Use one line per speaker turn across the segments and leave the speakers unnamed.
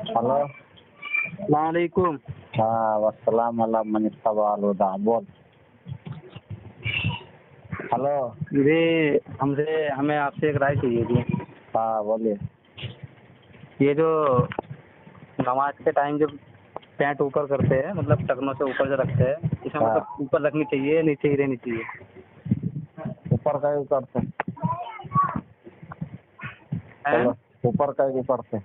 Hello.
वालेकुम।
हाँ वसलाम अला मन इत्तबअल-हुदा। बोल। हेलो।
ये हमें आपसे एक राय चाहिए थी।
हाँ बोलिए।
ये जो नमाज के टाइम जब पैंट ऊपर करते हैं, मतलब टखनों से ऊपर जो रखते हैं, इसमें
हाँ
मतलब ऊपर रखनी चाहिए या नीचे ही रहनी चाहिए?
ऊपर का ऊपर से।
हैं?
चलो ऊपर का ऊपर से।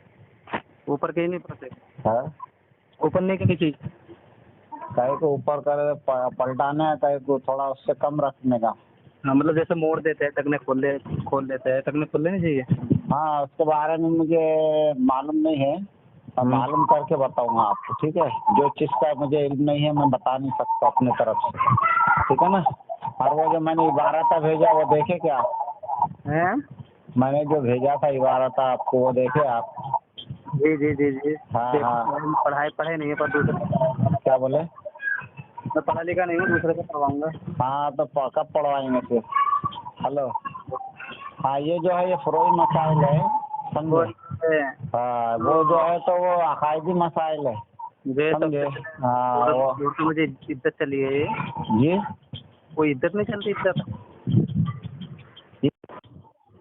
ऊपर के ही नहीं पड़ते?
हाँ
ऊपर नहीं के नीचे?
कहीं को ऊपर कर पलटाना है, कहीं को थोड़ा उससे कम रखने का।
हाँ, मतलब जैसे मोड़ देते हैं, टखने खोल देते हैं, टखने खोल लेनी चाहिए।
हाँ उसके बारे में मुझे मालूम नहीं है, मैं मालूम करके बताऊंगा आपको, ठीक है। जो चीज़ का मुझे इल्म नहीं है मैं बता नहीं सकता अपने तरफ से, ठीक है ना। और वो जो मैंने इबारत भेजा वो देखे क्या?
हैं?
मैंने जो भेजा था इबारत आपको वो देखे आप?
जी जी जी जी।
हाँ हाँ।
पढ़े नहीं है, पर दूसरे
क्या बोले?
मैं पढ़ा लिखा नहीं हूँ, दूसरे से पढ़वाऊंगा।
हाँ तो कब पढ़वाएंगे फिर? हेलो। हाँ ये जो है ये फरोई मसाइल है, समझे। हाँ वो जो है तो वो अकायदी मसाइल है,
ये
समझे।
सबसे
हाँ वो
तो मुझे इज्जत चली है ये।
जी।
कोई इज्जत नहीं चलती, इज्जत।
जी।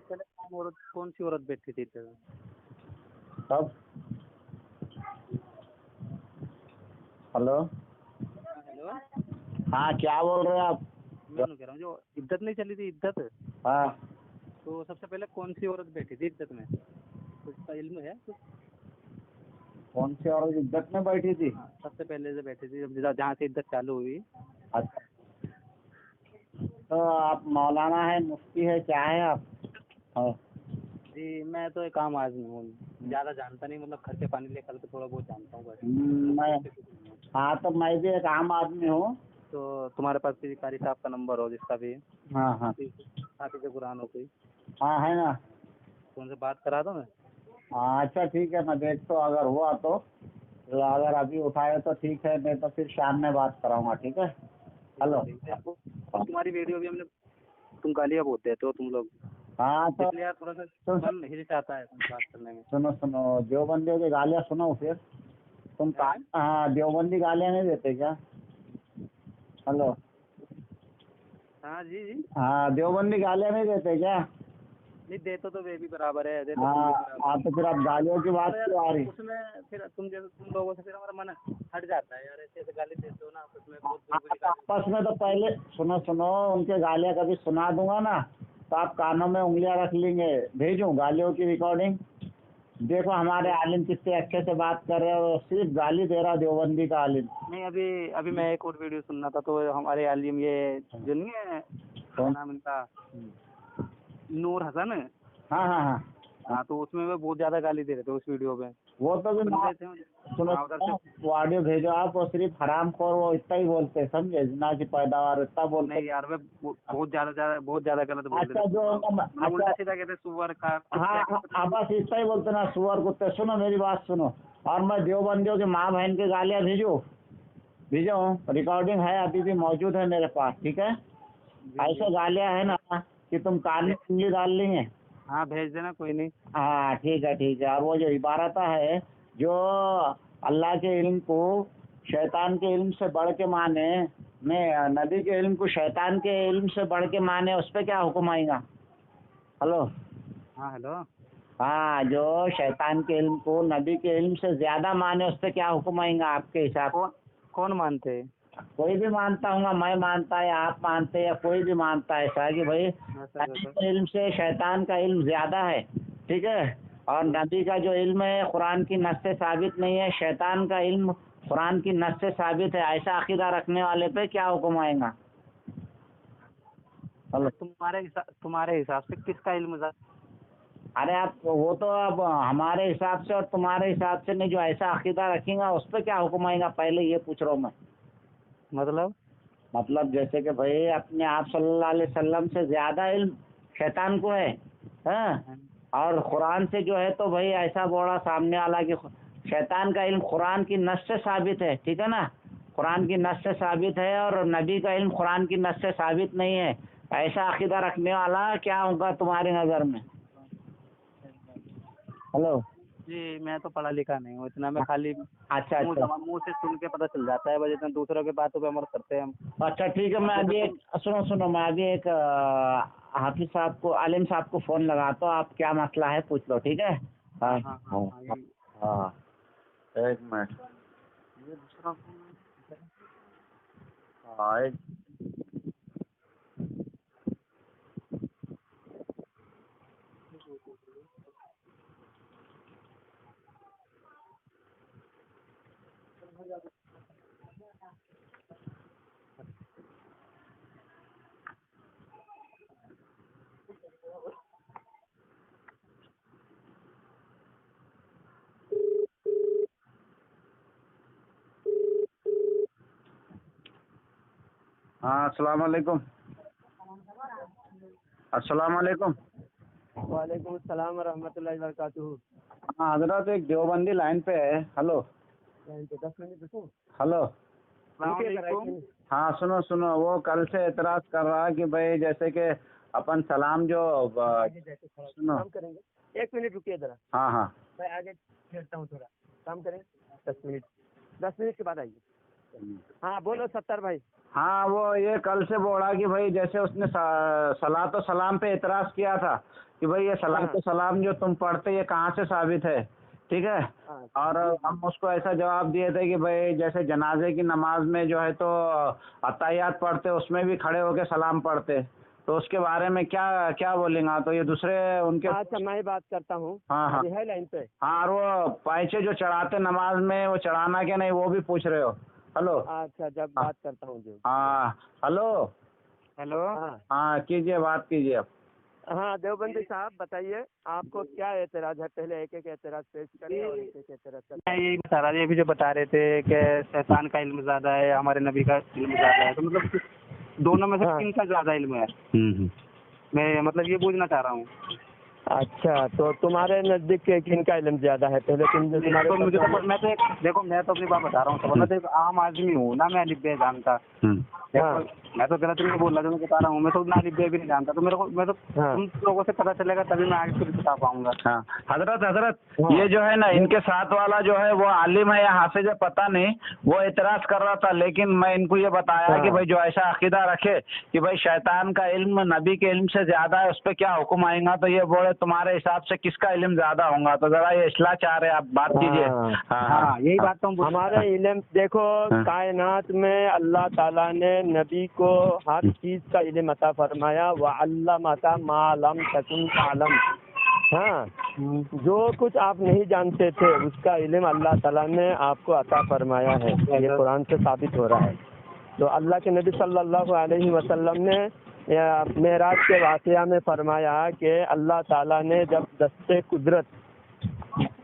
पहले कौन सी औरत बैठी थी इधर?
कब? हेलो।
हेलो।
हाँ क्या बोल रहे हैं आप?
मैं कह रहा हूँ जो इज्जत नहीं चली थी, इज्जत,
हाँ
तो सबसे पहले कौन सी औरत बैठी थी इज्जत में? कुछ का इल्म है कुछ?
कौन सी औरत इज्जत में बैठी थी?
हाँ, सबसे पहले से बैठी थी जहाँ से इज्जत चालू हुई।
अच्छा तो आप मौलाना है, मुफ्ती है, क्या है आप? हाँ
जी मैं तो एक आम आदमी हूँ, ज़्यादा जानता नहीं, मतलब खर्चे पानी लेकर तो थोड़ा बहुत जानता हूँ बस।
मैं हाँ तो मैं भी एक आम आदमी हूँ।
तो तुम्हारे पास किसी कारी साहब का नंबर हो, जिसका भी
हाँ हाँ
हाफिज़ कुरान हो कोई,
हाँ है ना।
तो उनसे बात करा दो मैं।
हाँ अच्छा ठीक है, मैं देखता हूँ अगर हुआ तो अगर अभी उठाए तो ठीक है, नहीं तो फिर शाम में बात कराऊंगा, ठीक है। हेलो।
ठीक है। तुम्हारी वीडियो भी हमने, तुम गालियाँ बहुत देते हो तुम लोग,
हाँ तो
इसलिए यार थोड़ा सा मन हिचकिचाता है तुमसे बात करने में।
सुनो सुनो, देवबंदियों की गालियाँ सुनो फिर तुम
हैं?
हाँ देवबंदी गालियाँ नहीं देते क्या? हेलो।
हाँ जी जी।
हाँ देवबंदी गालियाँ नहीं देते क्या?
नहीं देते तो वे भी बराबर है, देते तुम
हाँ
भी बराबर
हाँ तो फिर अब गालियों की बात
हो यार।
क्यों आ रही?
उसमें फिर तुम जैसे तुम लोगों से फिर हमारा मन हट जाता है यार, ऐसे ऐसे गाली देते हो ना, आपस में बहुत बुरी बुरी
तो
गाली
आपस में तो पहले सुनो सुनो, उनके गालियाँ कभी सुना दूंगा ना तो आप कानों में उंगलियां रख लेंगे। भेजूं गालियों की रिकॉर्डिंग? देखो हमारे आलिम कितने अच्छे से बात कर रहे हो, सिर्फ गाली दे रहा देवबंदी का आलिम।
नहीं, अभी अभी मैं एक और वीडियो सुन रहा था, तो हमारे आलिम ये जो नहीं है, क्या
कौन?
नाम इनका, नूर हसन।
हाँ हाँ हाँ
हाँ, तो उसमें वो बहुत ज्यादा गाली दे रहे थे उस वीडियो पे।
वो तो भी
बंदे थे।
सुनो
हाँ, उधर से।
वो ऑडियो भेजो आप, वो सिर्फ हराम खोर वो इतना ही बोलते हैं, समझे, जिना की पैदावार इतना बोलते
नहीं यार, वे बहुत ज्यादा गलत
हैं।
बोल रहे
अच्छा
थे,
जो
मतलब
अच्छा
उल्टा सीधा कहते सुअर का
हाँ
कुत्ते
हाँ
का।
हाँ, बस इतना ही बोलते ना, सुअर कुत्ते। सुनो मेरी बात सुनो, और मैं देवबंदियों की माँ बहन की गालियाँ भेजूं? भेजो, रिकॉर्डिंग है अभी भी मौजूद है मेरे पास, ठीक है।
जी जी।
ऐसे गालियाँ है ना कि तुम कान में उंगली डाल लेंगे।
हाँ, भेज देना, कोई नहीं।
हाँ ठीक है। और वो जो इबारत है जो अल्लाह के इल्म को शैतान के इल्म से बढ़ के माने, नहीं नबी के इल्म को शैतान के इल्म से बढ़ के माने, उस पर क्या हुक्म आएगा? हेलो।
हाँ हेलो।
हाँ जो शैतान के इल्म को नबी के इल्म से ज्यादा माने, उस पर क्या हुक्म आएगा आपके हिसाब?
कौन कौन मानते हैं?
कोई भी मानता हूँ, मैं मानता है, आप मानते हैं, या कोई भी मानता है ऐसा कि भाई
ऐसा
नबी
कैसा?
के इल्म से शैतान का इल्म ज्यादा है, ठीक है। और नबी का जो इल्म है कुरान की नस से साबित नहीं है, शैतान का इल्म कुरान की नस से साबित है, ऐसा अकीदा रखने वाले पे क्या हुक्म आएगा? हेलो।
तुम्हारे हिसाब से किसका इल्म
अरे आप वो तो अब हमारे हिसाब से और तुम्हारे हिसाब से नहीं, जो ऐसा अकीदा रखेगा उस पर क्या हुक्म आएगा, पहले ये पूछ रहा हूँ मैं। मतलब जैसे कि भाई अपने आप सल्लल्लाहु अलैहि वसल्लम से ज्यादा इल्म शैतान को है, हाँ। और कुरान से जो है तो भाई ऐसा बोला सामने वाला कि शैतान का इल्म कुरान की नस से साबित है, ठीक है ना। कुरान की नस से साबित है और नबी का इल्म कुरान की नस से साबित नहीं है, ऐसा अकीदा रखने वाला क्या होगा तुम्हारी नज़र में? हेलो।
जी मैं तो पढ़ा लिखा नहीं हूँ इतना, मैं खाली
अच्छा अच्छा
मुंह से सुन के पता चल जाता है, बस इतना दूसरों की बातों पे अमल करते हैं हम।
अच्छा ठीक है, मैं अभी एक सुनो सुनो, मैं अभी एक हाफिज साहब को, आलिम साहब को फ़ोन लगाता हूँ, आप क्या मसला है पूछ लो, ठीक है। हाँ
हाँ हाँ
हाँ
हाँ यही।
हाँ, एक मिनट।
ये दूसरा फोन है।
हाँ एक, हाँ अस्सलाम वालेकुम। अस्सलाम वालेकुम।
वालेकुम अस्सलाम व रहमतुल्लाहि व बरकातुहू।
हाँ हजरत, एक देवबंदी लाइन पे है। हेलो
10 मिनट रुको।
हेलो।
सलाम।
हाँ सुनो सुनो, वो कल से एतराज़ कर रहा है कि भाई जैसे कि अपन सलाम जो सुनो।
काम करेंगे, 1 मिनट रुकिए जरा,
हाँ हाँ
मैं आगे फेरता हूँ थोड़ा, काम करें 10 मिनट के बाद आइए। हाँ बोलो 70 भाई।
हाँ, वो ये कल से बोला कि भाई जैसे उसने सलातो सलाम पे एतराज़ किया था कि भाई ये सलातो सलाम जो तुम पढ़ते ये कहाँ से साबित है, ठीक है। और हम उसको ऐसा जवाब दिए थे कि भाई जैसे जनाजे की नमाज में जो है तो अत्ताहियात पढ़ते, उसमें भी खड़े होके सलाम पढ़ते, तो उसके बारे में क्या क्या बोलेंगे। तो ये दूसरे उनके,
अच्छा मैं ही बात करता हूँ।
हाँ हाँ
अभी है लाइन पे।
हाँ, और वो पैसे जो चढ़ाते नमाज में, वो चढ़ाना क्या नहीं वो भी पूछ रहे हो। हेलो
अच्छा जब बात करता हूँ जो।
हाँ हेलो
हेलो। हाँ
हाँ कीजिए, बात कीजिए अब।
हाँ देवबंदी साहब बताइए, आपको क्या एतराज़ है, पहले एक एक एतराज़ पेश करिए और एक एक एतराज़ करिए। मैं यही बता रहा था, अभी जो बता रहे थे कि शैतान का इल्म ज़्यादा है, हमारे नबी का इल्म ज़्यादा है, तो मतलब दोनों में से किन का ज़्यादा इल्म है? मैं मतलब ये पूछना चाह रहा हूँ। अच्छा तो तुम्हारे नज़दीक किन का इल्म ज़्यादा है, पहले तुम्हारे तो मुझे तो मैं तो देखो मैं तो अपनी बात बता रहा हूँ, मैं तो एक आम आदमी हूँ ना, मैं अलिफ बे जानता। मैं तो गलत नहीं बोल रहा, जो मैं बता रहा हूँ, मैं तो ना अलिफ बे भी नहीं जानता, तो मेरे को मैं तो तुम लोगों से पता चलेगा तभी मैं आगे कुछ बता पाऊंगा। हाँ
हजरत ये जो है ना, इनके साथ वाला जो है वो आलिम है या हाफिज है पता नहीं, वो एतराज़ कर रहा था, लेकिन मैं इनको ये बताया कि भाई जो ऐसा अकीदा रखे कि भाई शैतान का इल्म नबी के इल्म से ज़्यादा है, उस पर क्या हुक्म आएगा, तो ये बोले तुम्हारे हिसाब से किसका इल्म ज़्यादा होगा, तो ज़रा ये इस्लाह चाह रहे आप बात कीजिए। हाँ
यही बात तो हमारा इल्म देखो, कायनात में अल्लाह ताला ने नबी को हर चीज का इल्म अता फरमाया, व अल्लमका मा लम तकुन तालम। हाँ जो कुछ आप नहीं जानते थे उसका इल्म अल्लाह ताला ने आपको अता फरमाया है, ये कुरान से साबित हो रहा है। तो अल्लाह के नबी सल्लल्लाहु अलैहि वसल्लम ने मेराज के वाक़या में फरमाया कि अल्लाह ताला ने जब दस्ते कुदरत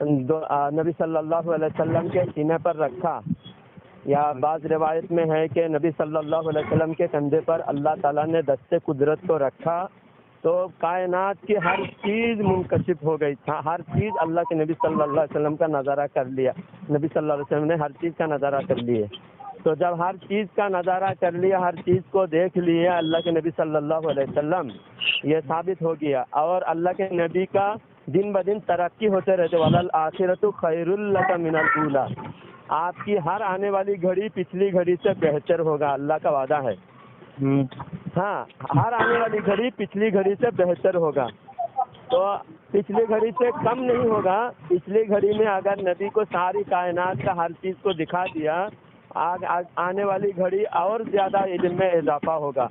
नबी सल्लल्लाहु अलैहि वसल्लम के सीने पर रखा, या बाज़ रिवायत में है कि नबी सल्लल्लाहु अलैहि वसल्लम के कंधे पर अल्लाह ताला ने दस्ते कुदरत को रखा, तो कायनात की हर चीज़ मुनकशिफ हो गई था, हर चीज़ अल्लाह के नबी सल्लल्लाहु अलैहि वसल्लम का नज़ारा कर लिया, नबी सल्लल्लाहु अलैहि वसल्लम ने हर चीज़ का नज़ारा कर लिए। तो जब हर चीज़ का नज़ारा कर लिया, हर चीज़ को देख लिया अल्लाह के नबी सल्लल्लाहु अलैहि वसल्लम, ये साबित हो गया। और अल्लाह के नबी का दिन ब दिन तरक्की होते रहते, वलल आखिरतु खैरुल लका मिनल ऊला, आपकी हर आने वाली घड़ी पिछली घड़ी से बेहतर होगा, अल्लाह का वादा है। हाँ हर आने वाली घड़ी पिछली घड़ी से बेहतर होगा, तो पिछली घड़ी से कम नहीं होगा। पिछली घड़ी में अगर नबी को सारी कायनात का हर चीज़ को दिखा दिया, आने वाली घड़ी और ज़्यादा इल्म में इजाफा होगा,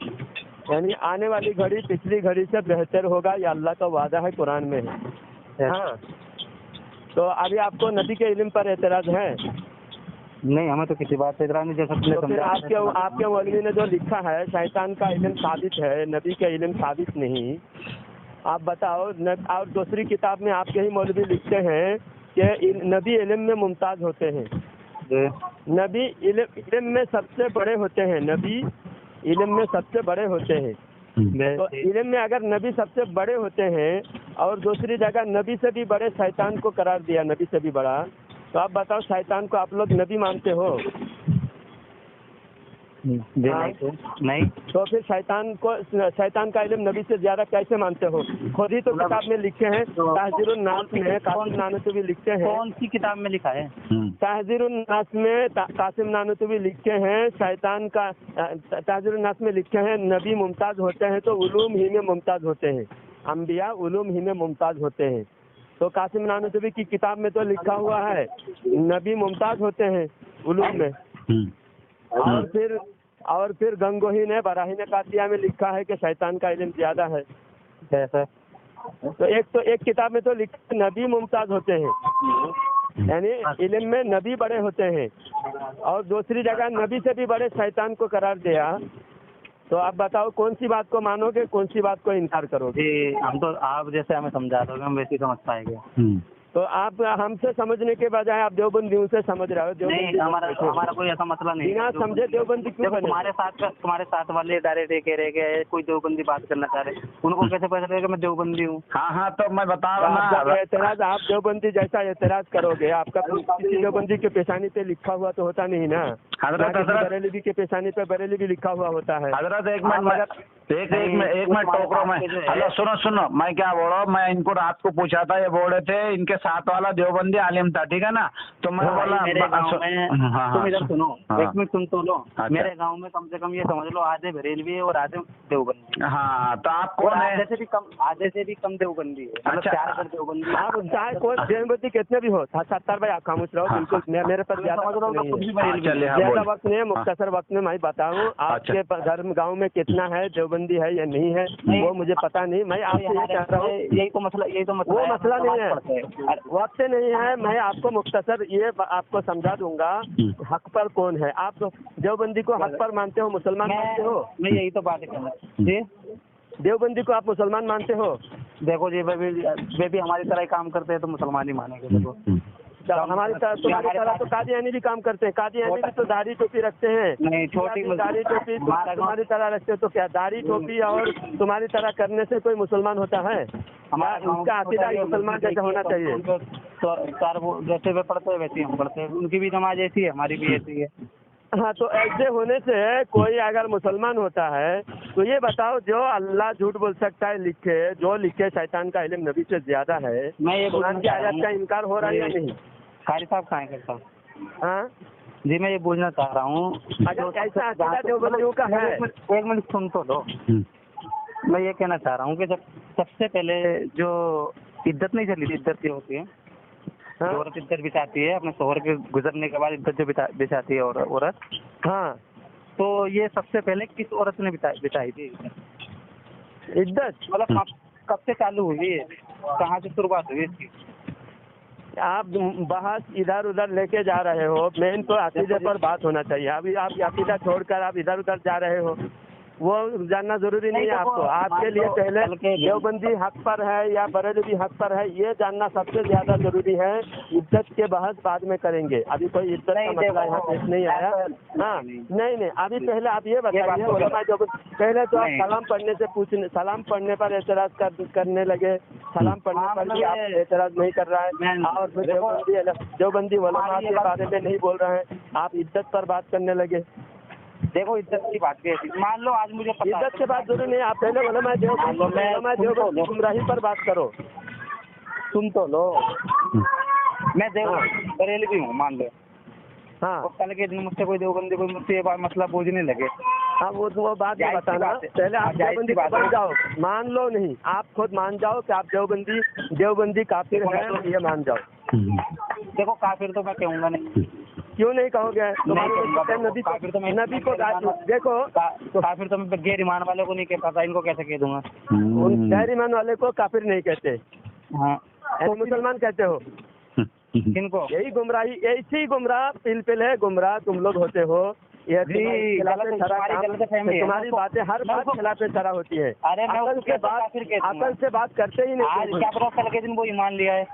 यानी आने वाली घड़ी पिछली घड़ी से बेहतर होगा, ये अल्लाह का वादा है, कुरान में है। हाँ तो अभी आपको नबी के इल्म पर एतराज़ है? नहीं हमें तो किसी बात से इतराज़ नहीं, जैसा तो फिर आपके मौलवी ने जो लिखा है शैतान का इल्म साबित है, नबी का इल्म साबित नहीं, आप बताओ। और दूसरी किताब में आपके ही मौलवी लिखते हैं कि नबी इल्म में मुमताज़ होते हैं, नबी इल्म में सबसे बड़े होते हैं, नबी इल्म में सबसे बड़े होते हैं। तो इल्म में अगर नबी सबसे बड़े होते हैं और दूसरी जगह नबी से भी बड़े शैतान को करार दिया, नबी से भी बड़ा, तो आप बताओ शैतान को आप लोग नबी मानते हो? नहीं, हम तो किसी बात से इतराज़ नहीं, जैसा तुमने समझा। तो फिर आपके मौलवी ने जो लिखा है शैतान का इल्म साबित है, नबी का इल्म साबित नहीं। आप बताओ। और दूसरी किताब में आपके ही मौलवी लिखते हैं कि इल्म में सबसे बड़े होते हैं, नबी इल्म में सबसे बड़े होते हैं। तो इल्म में अगर नबी सबसे बड़े होते हैं और दूसरी जगह नबी से भी बड़ा शैतान को करार दिया, नबी से भी बड़ा, तो आप बताओ शैतान को आप लोग नबी मानते हो?
जी
हाँ।
नहीं तो नहीं।
तो फिर शैतान का इल्म नबी से ज्यादा कैसे मानते हो? खुद ही तो
मतलब-
किताब में लिखे हैं, तहजीरुन नास में कासिम नानूतवी लिखते हैं,
कौन सी किताब में लिखा है?
तहजीरुन नास में कासिम नानूतवी लिखते हैं, शैतान का तहजीरुन नास में लिखे हैं नबी मुमताज होते हैं तो उलूम ही में मुमताज होते हैं, अंबिया उलूम ही में मुमताज होते हैं। तो कासिम नानूतवी की किताब में तो लिखा हुआ है नबी मुमताज होते हैं उलूम में। और फिर गंगोही ने बराहीन कातिया में लिखा है कि शैतान का इल्म ज्यादा है।
कैसे?
तो एक किताब में तो लिखा नबी मुमताज होते हैं, यानी इल्म में नबी बड़े होते हैं, और दूसरी जगह नबी से भी बड़े शैतान को करार दिया। तो आप बताओ कौन सी बात को मानोगे, कौन सी बात को इनकार करोगे?
जी हम तो आप जैसे हमें समझा दोगे हम वैसे ही समझ पाएंगे।
तो आप हमसे समझने के बजाय आप देवबंदियों से समझ रहे हो।
नहीं हमारा कोई ऐसा मसला नहीं
बिना
है।
समझे देवबंदी क्यों
देखो
बने?
तुम्हारे साथ वाले डायरेक्ट ये कह रहे कि कोई देवबंदी बात करना चाह रहे, उनको कैसे पता चलेगा मैं देवबंदी हूँ?
हाँ तो मैं बता रहा हूँ
आप
ना।
एतराज, आप देवबंदी जैसा एतराज करोगे, आपका किसी देवबंदी के पेशानी पे लिखा हुआ तो होता नहीं ना। बरेली के पेशानी पे बरेली भी लिखा हुआ होता है।
हजरत एक मिनट टोक रहा हूँ मैं। हेलो सुनो मैं क्या बोल रहा हूँ, मैं इनको रात को पूछा था, ये बोल रहे थे इनके साथ वाला देवबंदी आलिम था, ठीक है ना? तो मैं बोला
मेरे गाँव में तुम इधर सुनो, एक मिनट सुन तो लो।
अच्छा।
मेरे गांव में कम से कम ये समझ लो आधे बरेलवी और आधे देवबंदी।
हाँ तो आप कौन है?
आधे से भी कम देवबंदी है, मतलब
अच्छा।
4 देवबंदी।
आप चाहे कोई देवबंदी कितने भी हो, 70 भाई आप खामोश रहो। बिल्कुल मेरे पास ज्यादा वक्त नहीं है, ज्यादा वक्त नहीं है, मुख्तसर वक्त में मैं बताऊँ आपके धर्म गाँव में कितना है देवबंदी है या नहीं है वो मुझे पता नहीं। मैं आपसे ये कह रहा हूँ,
यही तो मसला
वो मसला नहीं है, वक्त नहीं है। मैं आपको मुख्तसर ये आपको समझा दूंगा हक पर कौन है। आप तो देवबंदी को हक पर मानते हो, मुसलमान मानते हो?
मैं यही तो बात है जी।
देवबंदी को आप मुसलमान मानते हो?
देखो जी वे भी हमारी तरह ही काम करते हैं तो मुसलमान ही मानेंगे। देखो
हमारी तरह तुम्हारी तरह तो कादियानी भी काम करते हैं, कादियानी भी तो दाढ़ी टोपी रखते हैं।
नहीं छोटी
दाढ़ी टोपी तुम्हारी तरह रखते हो तो क्या दाढ़ी टोपी और तुम्हारी तरह करने से कोई मुसलमान होता है? उनका अकीदा मुसलमान जैसा होना चाहिए।
तो जैसे वे पढ़ते हैं वैसे हम पढ़ते हैं, उनकी भी नमाज ऐसी है हमारी भी ऐसी है।
हाँ तो ऐसे होने से कोई अगर मुसलमान होता है तो ये बताओ जो अल्लाह झूठ बोल सकता है जो लिखे शैतान का इल्म नबी से ज्यादा है,
मैं ये
कुरान की आयत का इनकार हो रहा है या नहीं?
कारी साहब कहाँ करता हूँ?
हाँ
जी मैं ये पूछना चाह रहा हूँ
अगर ऐसा अकीदा देवबंदियों का है।
एक मिनट सुन तो लो। मैं ये कहना चाह रहा हूँ कि जब सबसे पहले जो इज्जत नहीं चली थी, इज्जत ये होती है औरत इज्जत बिताती है अपने शोहर के गुजरने के बाद, इज्जत जो बिताती है औरत।
हाँ
तो ये सबसे पहले किस औरत ने बिताई थी
इज्जत?
मतलब कब से चालू हुई है, कहाँ से शुरुआत हुई इसकी?
आप बहस इधर उधर लेके जा रहे हो, मेन तो अकीदे पर बात होना चाहिए। अभी आप अकीदा छोड़कर आप इधर उधर जा रहे हो, वो जानना जरूरी नहीं है आपको। आपके लिए पहले देवबंदी हक पर है या बरेलवी हक पर है ये जानना सबसे ज्यादा जरूरी है। इज्जत के बहस बाद में करेंगे, अभी कोई इज्जत का मसला यहाँ पेश नहीं आया। हाँ नहीं अभी पहले आप ये बताइए, पहले तो आप सलाम पढ़ने पर एतराज करने लगे, सलाम पढ़ने पर भी आप एतराज नहीं कर रहा है, और फिर देवबंदी उलमा के बारे में नहीं बोल रहे हैं, आप इज्जत पर बात करने लगे।
देखो इज्जत की बात भी ऐसी, मान लो आज मुझे पता
इज्जत के बाद जरूरी नहीं, आप पहले उलमा देवबंदी गुमराही पर बात करो।
सुन तो लो, मैं बरेलवी हूँ मान लो।
हाँ
और कल के दिन मुझसे कोई देवबंदी कोई मुझसे ये मसला पूछने लगे।
हाँ वो बात नहीं बताना, पहले आप देवबंदी को मान जाओ, मान लो नहीं आप खुद मान जाओ कि आप देवबंदी काफिर है, ये मान जाओ।
देखो काफिर तो मैं कहूँगा नहीं।
क्यों नहीं कहोगे? नबी को देखो,
काफिर तो मैं गैर ईमान वाले को नहीं कह पाता, इनको कैसे कह दूंगा?
गैर ईमान वाले को काफिर नहीं कहते।
हाँ
तो मुसलमान कहते हो
किनको?
यही गुमराही, ऐसी गुमराह पिल है, गुमराह तुम लोग होते हो। ये तुम्हारी बातें हर बात खिलाफे शरा होती है। अकल से बात करते ही नहीं।
क्या पता कल के दिन वो ईमान लिया है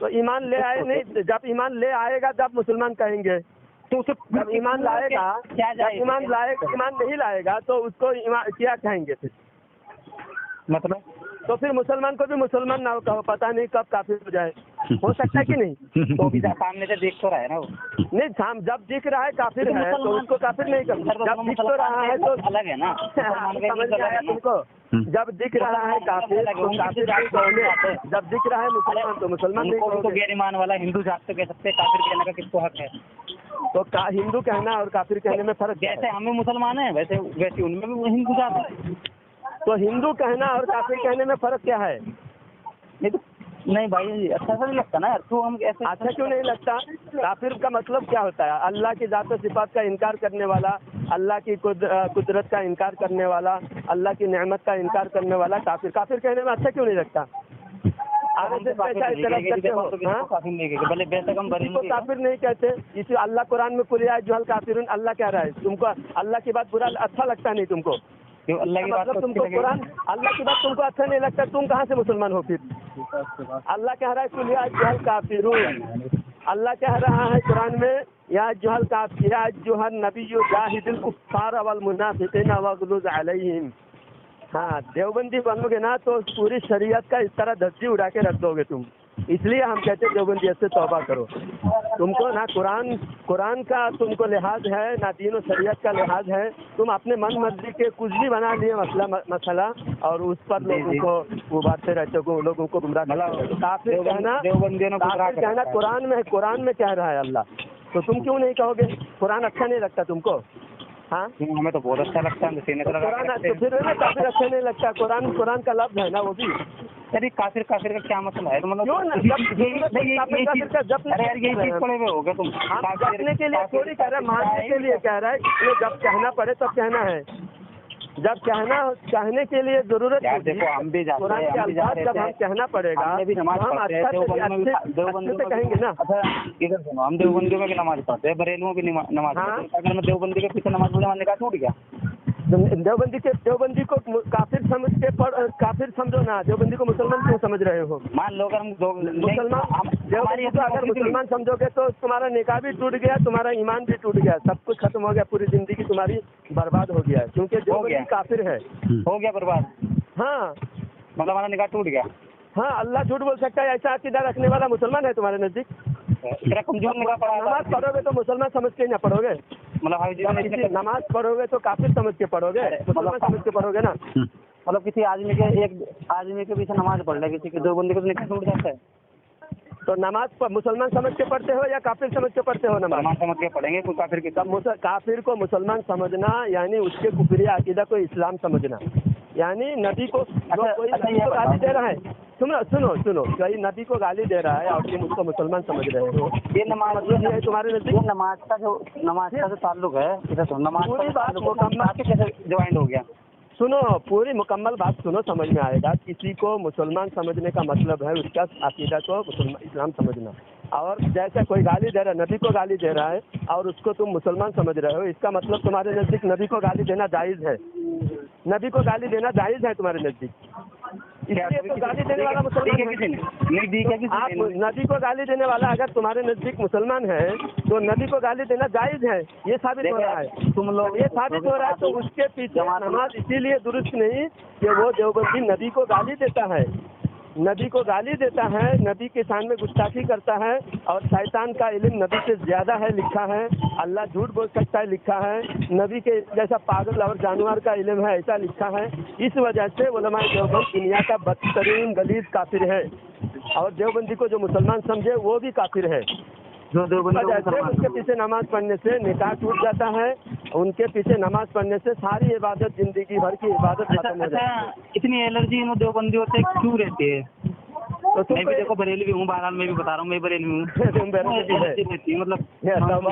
तो ईमान ले आए नहीं, जब ईमान ले आएगा तब मुसलमान कहेंगे। तो उसे जब ईमान लाएगा, ईमान नहीं लाएगा तो उसको क्या कहेंगे फिर?
मतलब
तो फिर मुसलमान को भी मुसलमान ना कहो, पता नहीं कब काफिर हो जाए। हो सकता है कि नहीं?
तो भी सामने से देख तो रहा है ना वो।
नहीं, जब दिख रहा है काफिर है तो उसको काफिर नहीं कर, जब दिख तो रहा है तो
अलग है ना।
समझ में आया तुमको? जब दिख रहा है काफिर तो काफिर नहीं कहोगे, जब दिख रहा है मुसलमान तो मुसलमान नहीं
तो
कहोगे।
गैर ईमान वाला हिंदू जात तो कह सकते हैं, काफिर कहने का किसको हक है?
तो हिंदू कहना और काफिर कहने में फर्क क्या
जैसे
है?
हमें मुसलमान है वैसे उनमें भी हिंदू जात है।
तो हिंदू कहना और काफिर कहने में फर्क क्या है?
नहीं भाई, अच्छा सा नहीं लगता ना यार, तो हम ऐसे
अच्छा क्यों नहीं लगता? काफिर का मतलब क्या होता है? अल्लाह की जात और सिफात का इनकार करने वाला, अल्लाह की कुदरत का इनकार करने वाला, अल्लाह की नेमत का इनकार करने वाला काफिर। काफिर कहने में अच्छा क्यों नहीं लगता? आगे से पैसा इस तरफ करते हो, हाँ?
भले बेशक हम
किसी को काफिर नहीं कहते। इसी अल्लाह कुरान में कुल या अय्युहल काफिरून अल्लाह कह रहा है। तुमको अल्लाह की बात बुरा अच्छा लगता नहीं तुमको?
अल्लाह की बात
मतलब तुमको कुरान अल्लाह की बात तुमको अच्छा नहीं लगता, तुम कहाँ से मुसलमान हो फिर? अल्लाह कह रहा है कुल या अय्युहल काफिरून। अल्लाह कह रहा है कुरान में या अय्युहल नबिय्यु जाहिदिल कुफ्फार वल मुनाफिकीन वगलुज अलैहिम। हाँ, देवबंदी बनोगे ना तो पूरी शरीयत का इस तरह धज्जी उड़ा के रख दोगे तुम। इसलिए हम कहते हैं देवबंदियत से तौबा करो। तुमको ना कुरान का तुमको लिहाज है, ना दीन और शरीयत का लिहाज है। तुम अपने मन मर्जी के कुछ भी बना लिए मसला और उस पर लोगों को उबारते रहते हो, लोगों को गुमराह करते हो। काफिर कहना कुरान में कह रहा है अल्लाह, तो तुम क्यों नहीं कहोगे? कुरान अच्छा नहीं लगता तुमको? हाँ,
हमें तो बहुत अच्छा लगता है।
कुरान तो फिर ना काफिर अच्छा नहीं लगता। कुरान का लफ्ज है ना वो भी।
अरे काफिर का क्या मसला है? तो मतलब
क्यों ना
अरे यार यही चीज पड़े हुए हो गए तुम।
जपने के लिए थोड़ी कह रहा है, मानने के लिए कह रहा है। ये जब कहना पड़े तब कहना है, जब कहने के लिए जरूरत है।
देखो हम भी जाते
कुरान के अल्फाज जब हम कहना पड़ेगा हम अच्छे से कहेंगे ना।
इधर सुनो, हम देवबंदियों में भी नमाज पढ़ते हैं, बरेलुओं की नमाज पढ़ते हैं। अगर मैं देवबंदी के पीछे नमाज पढ़ने वाले का छूट गया,
देवबंदी को काफिर समझ के काफिर समझो ना, देवबंदी को मुसलमान क्यों समझ रहे हो?
मान लो अगर हम
देवबंदी को अगर मुसलमान समझोगे तो तुम्हारा निकाह भी टूट गया, तुम्हारा ईमान भी टूट गया, सब कुछ खत्म हो गया, पूरी जिंदगी तुम्हारी बर्बाद हो गया, क्योंकि देवबंदी काफिर है।
हो गया बर्बाद।
हाँ,
मतलब हमारा निकाह टूट गया।
हाँ, अल्लाह झूठ बोल सकता है। ऐसा अकीदा रखने वाला मुसलमान है तुम्हारे नजदीक?
इतना कमजोर निकाह पढ़ा।
नमाज पढ़ोगे तो मुसलमान समझ के ना पढ़ोगे?
मतलब
नमाज पढ़ोगे तो काफिर समझ के पढ़ोगे, मुसलमान समझ के पढ़ोगे ना।
मतलब किसी आदमी के पीछे नमाज पढ़ ले, किसी के देवबंदी को निकाह टूट जाता है।
तो नमाज मुसलमान समझ के पढ़ते हो या काफिर समझ के पढ़ते हो? नमाज
समझ के पढ़ेंगे। कोई
काफिर को मुसलमान समझना यानी उसके कुफरी अकीदा को इस्लाम समझना, यानी नबी को कोई नबी को गाली दे रहा है। सुनो, कोई नबी को गाली दे रहा है और तुम उसको मुसलमान समझ रहे हो।
ये नमाज
मतलब है तुम्हारे नजदीक
नमाज का जो ताल्लुक है, नमाज
पूरी बात मुकम्मल
कैसे ज्वाइन हो गया?
सुनो, पूरी मुकम्मल बात सुनो, समझ में आएगा। किसी को मुसलमान समझने का मतलब है उसका अकीदा को इस्लाम समझना। और जैसे कोई गाली दे रहा है, नबी को गाली दे रहा है और उसको तुम मुसलमान समझ रहे हो, इसका मतलब तुम्हारे नजदीक नबी को गाली देना जायज़ है। नबी को गाली देना जायज़ है तुम्हारे नजदीक। इसलिए तो गाली देने वाला मुसलमान है। आप नबी को गाली देने वाला अगर तुम्हारे नजदीक मुसलमान है तो नबी को गाली देना जायज़ है, ये साबित हो रहा है।
तुम लोग
ये साबित हो रहा है, तो उसके पीछे नमाज इसीलिए दुरुस्त नहीं कि वो देवबंदी नबी को गाली देता है, नबी के शान में गुस्ताखी करता है और शैतान का इल्म नबी से ज्यादा है लिखा है, अल्लाह झूठ बोल सकता है लिखा है, नबी के जैसा पागल और जानवर का इल्म है ऐसा लिखा है। इस वजह से उलमाए देवबंद दुनिया का बदतरीन गलीज काफिर है और देवबंदी को जो मुसलमान समझे वो भी काफिर है। जो उनके पीछे नमाज पढ़ने से निकाह टूट जाता है, उनके पीछे नमाज पढ़ने से सारी इबादत, जिंदगी भर की इबादत खत्म हो जाती है।
इतनी एलर्जी इन देवबंदियों से क्यों रहती है? तो मैं भी देखो बरेलवी हूँ, बहरहाल मैं भी बता रहा हूँ, मैं बरेलवी हूँ। मतलब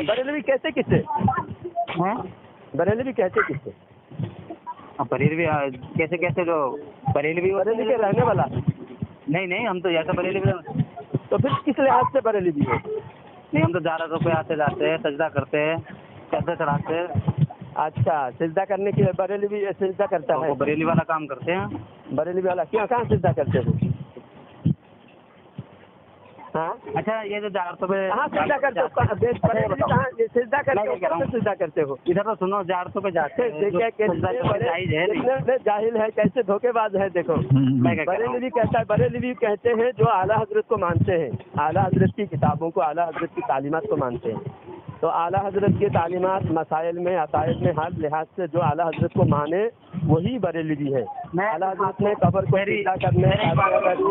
बरेलवी कैसे किससे? बरेलवी कैसे किससे?
बरेलवी कैसे जो बरेलवी
के रहने वाला?
नहीं, हम तो जैसा बरेलवी।
तो फिर किस लिहाज से बरेलवी है?
नहीं, हम तो 11 रुपये आते जाते हैं, सजदा करते हैं, चादर चढ़ाते हैं।
अच्छा, सजदा करने के लिए बरेलवी सजदा करता है?
बरेली वाला काम करते हैं।
बरेलवी वाला क्यों, कहाँ सजदा करते हो? हाँ
अच्छा ये जो 400 पे
हाँ सिद्धा करते हो, सिद्धा करते हो, सिद्धा करते हो।
इधर तो सुनो 400 पे जाते हैं,
देखिए कितने जाहिल है, कैसे धोखेबाज है। देखो बरेलवी कहता है, बरेलवी कहते हैं जो आला हजरत को मानते हैं, आला हजरत की किताबों को, आला हजरत की तालीमात को मानते हैं। तो आला हजरत की तालीमात मसाइल में, अकायद में हर लिहाज से जो आला हजरत को माने वही बरेलवी है। आला हजरत ने कब्र को सीधा करने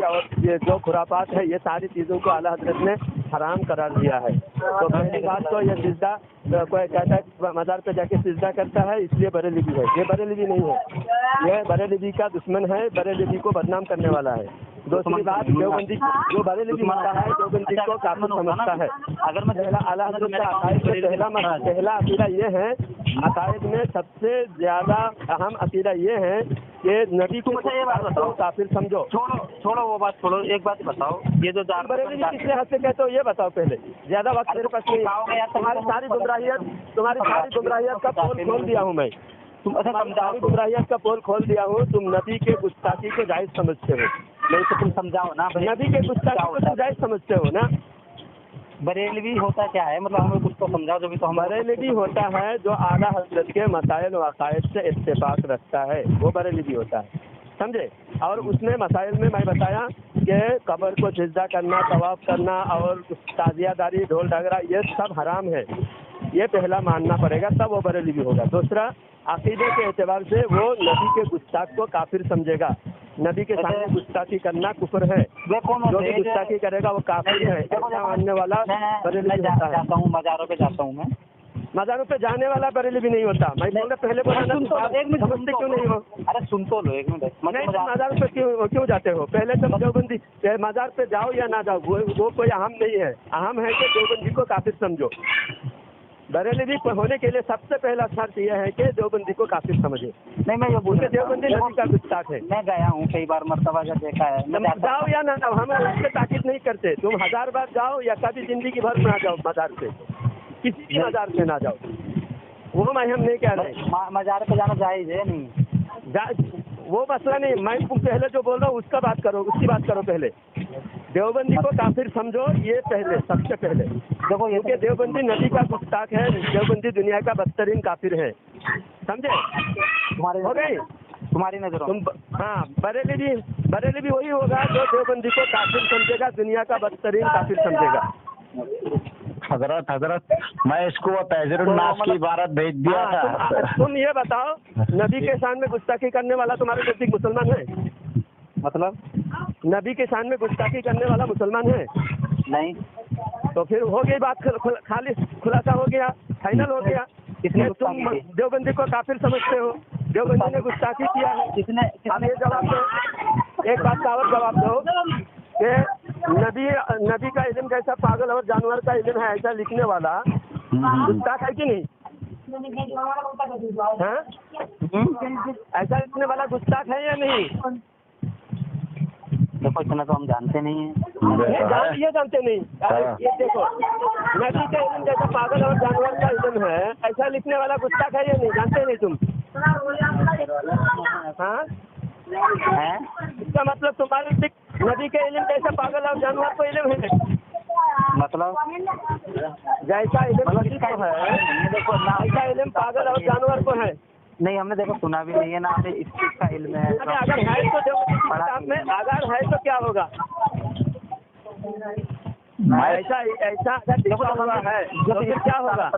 और ये जो खुरापात है, ये सारी चीज़ों को आला हजरत ने हराम करार दिया है। तो पहली बात तो ये सिजदा, कोई कहता है मज़ार पे जाके सिजदा करता है इसलिए बरेलवी है, ये बरेलवी नहीं है, ये बरेलवी का दुश्मन है, बरेलवी को बदनाम करने वाला है। दूसरी बात, देवबंदी जो बरेलवी मानता है देवबंदी को काफिर समझता है। अगर मैं पहला आला हजरत का अकायद में पहला अकीदा ये है, अकायद में सबसे ज्यादा अहम अकीदा ये है कि नबी को काफिर समझो।
छोड़ो वो बात छोड़ो, एक बात बताओ, ये जो
बरेलवी किस लिहाज से कहते हो ये बताओ पहले, ज्यादा वक्त मेरे पास नहीं। तुम्हारी सारी गुमराहियत का पोल खोल दिया हूँ मैं, तुम्हारी गुमराहियत का पोल खोल दिया हूँ। तुम नबी के गुस्ताखी को जायज समझते हो,
नहीं तो तुम समझाओ ना,
नबी के गुस्ताखी को तुम जायज समझते हो ना।
बरेलवी होता क्या है, मतलब हमें कुछ तो समझाओ जो भी। तो
बरेलवी होता है जो आला हजरत के मसाइल व अकायद से इत्तेफाक रखता है, वो बरेलवी होता है, समझे। और उसमें मसाइल में मैं बताया कि कब्र को सिजदा करना, तवाफ करना और ताजियादारी, ढोल डगरा, ये सब हराम है, ये पहला मानना पड़ेगा, तब वो बरेलवी होगा। दूसरा, अकीदे के एतबार से वो नबी के गुस्ताख को काफिर समझेगा। नबी के सामने गुस्ताखी करना कुफर है, जो भी गुस्ताखी करेगा वो काफिर है, ऐसा मानने वाला बरेलवी होता है।
मज़ारों पे जाता हूँ मैं,
मज़ारों पे जाने वाला बरेलवी नहीं होता। मैं बोल रहा पहले बोला समझते क्यों नहीं हो?
अरे सुन तो लो एक मिनट।
मज़ार पे क्यों जाते हो? पहले तो देवबंदी मज़ार पे जाओ या ना जाओ वो कोई अहम नहीं है, अहम है कि देवबंदी को काफिर समझो। बरेलवी होने के लिए सबसे पहला शर्त यह है कि देवबंदी को काफिर समझे।
नहीं मैं ये बोल रहा,
देवबंदी नबी का गुस्ताख है।
मैं गया हूँ कई बार, मर्तबा जब देखा है।
जाओ या ना जाओ, हम उससे ताकीद नहीं करते, तुम 1000 बार जाओ या कभी जिंदगी भर ना जाओ मज़ार पे, किसी भी मज़ार पे ना जाओ, वो हम नहीं कह रहे।
मज़ार पे जाना जायज़ है नहीं,
वो मसला नहीं। मैं तुम पहले जो बोल रहा हूँ उसका बात करो, उसकी बात करो पहले। देवबंदी को काफिर समझो, ये पहले, सबसे पहले देखो, क्योंकि देवबंदी नबी का गुस्ताख है, देवबंदी दुनिया का बदतरीन काफिर है, समझे। हो गई
तुम्हारी नजरों
तुम। हाँ, बरेलवी वही होगा जो देवबंदी को काफिर समझेगा, दुनिया का बदतरीन काफिर समझेगा।
हजरत मैं इसको तहजीरुन्नास की इबारत भेज दिया था।
तुम ये बताओ, नबी के शान में गुस्ताखी करने वाला तुम्हारे नजदीक मुसलमान है?
मतलब
नबी के शान में गुस्ताखी करने वाला मुसलमान है?
नहीं।
तो फिर हो गई बात, खाली खुलासा हो गया, फाइनल हो गया। इसमें तुम देवबंदी को काफिर समझते हो, देवबंदी ने गुस्ताखी किया है। अब ये जवाब दो, एक बात का और जवाब दो कि नबी का इल्म कैसा पागल और जानवर का इल्म है ऐसा लिखने वाला गुस्ताख है कि नहीं? हाँ, ऐसा लिखने वाला गुस्ताख है या नहीं?
देखो इतना तो हम जानते नहीं हैं।
ये जानते नहीं। ये देखो, नबी का इल्म जैसा पागल और जानवर का इल्म है ऐसा लिखने वाला गुस्ताख है या नहीं? जानते नहीं तुम? हाँ, इसका मतलब तुम्हारे नबी के इल्म जैसा पागल और जानवर को इल्म है,
मतलब
जैसा इल्म नबी को है, देखो ऐसा इल्म पागल और जानवर को है।
नहीं, हमने देखो सुना भी नहीं है ना, हमें इस चीज का इल्म है।
अगर है तो किताब में, अगर है तो क्या होगा? ऐसा लिखा हुआ है तो फिर क्या होगा?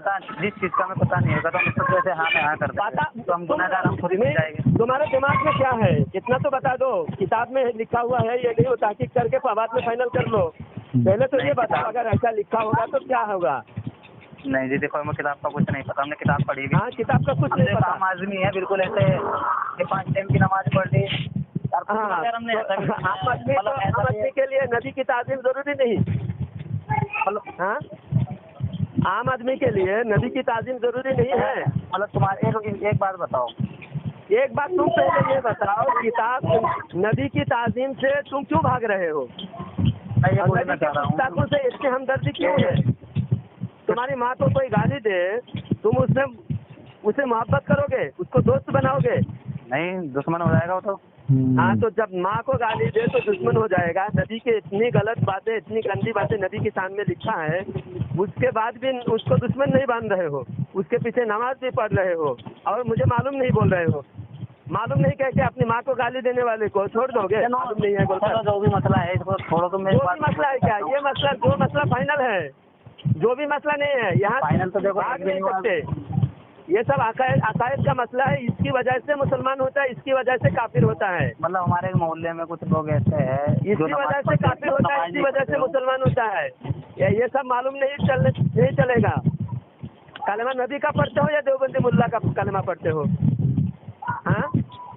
जिस चीज का हमें पता नहीं होगा तो हम इस पर कैसे हाँ में हाँ करते हैं, तो हम गुनाहगार हम खुद ही जाएंगे।
तुम्हारे दिमाग में क्या है इतना तो बता दो, किताब में लिखा हुआ है ये नहीं, वो तहकीक करके बाद में फाइनल कर लो। पहले तो ये बताओ, अगर ऐसा लिखा होगा तो क्या होगा?
नहीं जी, देखो हमें किताब का कुछ नहीं पता, हमने किताब पढ़ी भी।
हाँ, किताब का कुछ नहीं पता।
आम आदमी है बिल्कुल, ऐसे 5 टाइम की नमाज पढ़ ली।
हाँ, आम आदमी के लिए नबी की ताज़ीम जरूरी नहीं। हाँ, आम आदमी के लिए नबी की ताज़ीम जरूरी नहीं है।
मतलब तुम्हारे एक बात बताओ,
एक बात तुम पहले ये बताओ, किताब नबी की ताज़ीम से तुम क्यों भाग रहे हो?
मैं ये बोलना चाह रहा हूँ,
गुस्ताखों से इतनी हमदर्दी क्यों है? तुम्हारी माँ को कोई गाली दे, तुम उसे मोहब्बत करोगे, उसको दोस्त बनाओगे?
नहीं दुश्मन हो जाएगा वो तो।
हाँ, तो जब माँ को गाली दे तो दुश्मन हो जाएगा। नबी के इतनी गलत बातें, इतनी गंदी बातें नबी की शान में लिखा है, उसके बाद भी उसको दुश्मन नहीं मान रहे हो, उसके पीछे नमाज भी पढ़ रहे हो और मुझे मालूम नहीं बोल रहे हो। मालूम नहीं कह के अपनी माँ को गाली देने वाले को छोड़ दोगे? मालूम नहीं है बोलकर
जो भी मसला है इसको छोड़ो। तो मेरी
जो भी मसला है क्या, ये मसला जो मसला फाइनल है, जो भी मसला नहीं है यहाँ
फाइनल तो देखो
भाग नहीं सकते। ये सब अकायद का मसला है, इसकी वजह से मुसलमान होता है, इसकी वजह से काफिर होता है।
मतलब हमारे मोहल्ले में कुछ लोग ऐसे हैं
इसकी वजह से काफिर होता है, इसकी वजह से मुसलमान होता है। ये सब मालूम नहीं चलेगा। कलमा नबी का पढ़ते हो या देवबंदी मुल्ला का कलमा पढ़ते हो?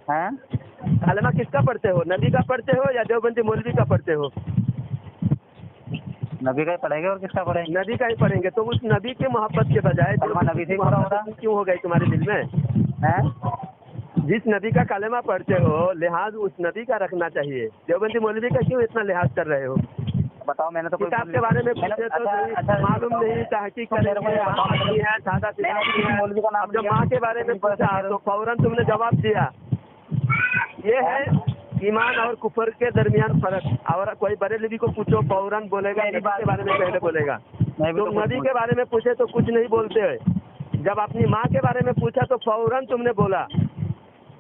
हाँ, कलमा किसका पढ़ते हो? नबी का पढ़ते हो या देवबंदी मौलवी का पढ़ते हो?
नबी का ही पढ़ेंगे और किसका पढ़ेंगे?
नबी का ही पढ़ेंगे। तो उस नबी की मोहब्बत के बजाय
नबी से मोहब्बत
क्यों हो गई तुम्हारे दिल में? जिस नबी का कलमा पढ़ते हो लिहाज उस नबी का रखना चाहिए। देवबंदी मौलवी का क्यों इतना लिहाज कर रहे हो?
बताओ। मैंने तो
किताब के बारे में पूछे तो मालूम नहीं, तहकीक करेंगे, सादा सीधा है। अब जब माँ के बारे में पूछा तो फौरन तुमने जवाब दिया। ये है ईमान और कुफर के दरमियान फर्क। और कोई बरेलवी को पूछो फौरन बोलेगा नबी के बारे में पहले बोलेगा। तुम नबी के बारे में पूछे तो कुछ नहीं बोलते। जब अपनी माँ के बारे में पूछा तो फौरन तुमने बोला।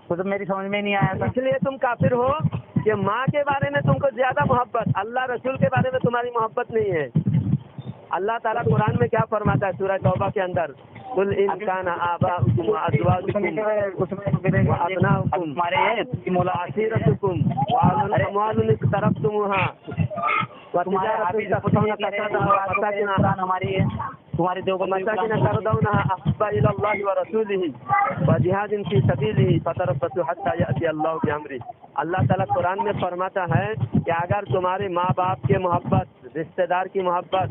तो मेरी समझ में नहीं आया था।
इसलिए तुम काफिर हो कि माँ के बारे में तुमको ज्यादा मोहब्बत, अल्लाह रसूल के बारे में तुम्हारी मोहब्बत नहीं है। अल्लाह ताला कुरान में क्या फरमाता है सूरह तौबा के अंदर? कुल इन काना आबाउकुम व अज़वाजुकुम व अबनाउकुम व आशिरतुकुम व अमवालुन इक़्तरफ़्तumuहा व तिजारतुन तख़शौना कसादहा
हमारी है तुम्हारी
मसाकिन तरदौनहा अहब्बा इलल्लाहि व रसूलिही व जिहादिन फी सबीलिही फतरब्बसू हत्ता यअती अल्लाहु बिअम्रिही। अल्लाह ताला कुरान में फरमाता है कि अगर तुम्हारे माँ बाप के मोहब्बत, रिश्तेदार की मोहब्बत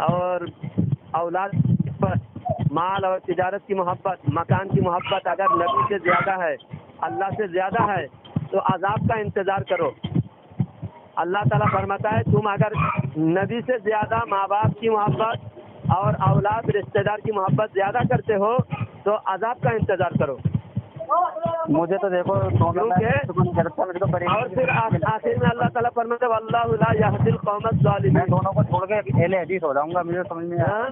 और औलाद पर, माल और तिजारत की मोहब्बत, मकान की मोहब्बत अगर नबी से ज्यादा है, अल्लाह से ज्यादा है, तो अजाब का इंतजार करो। अल्लाह ताला फरमाता है तुम अगर नबी से ज्यादा माँ बाप की मोहब्बत और औलाद रिश्तेदार की मोहब्बत ज्यादा करते हो तो अजाब का इंतजार करो।
मुझे तो देखो
और फिर आखिर में अल्लाह ताला फरमाता है वल्लाहु ला यहदिल कौमज़ ज़ालिमीन।
दोनों को छोड़ के अहले हदीस हो जाऊंगा। मुझे समझ में आया।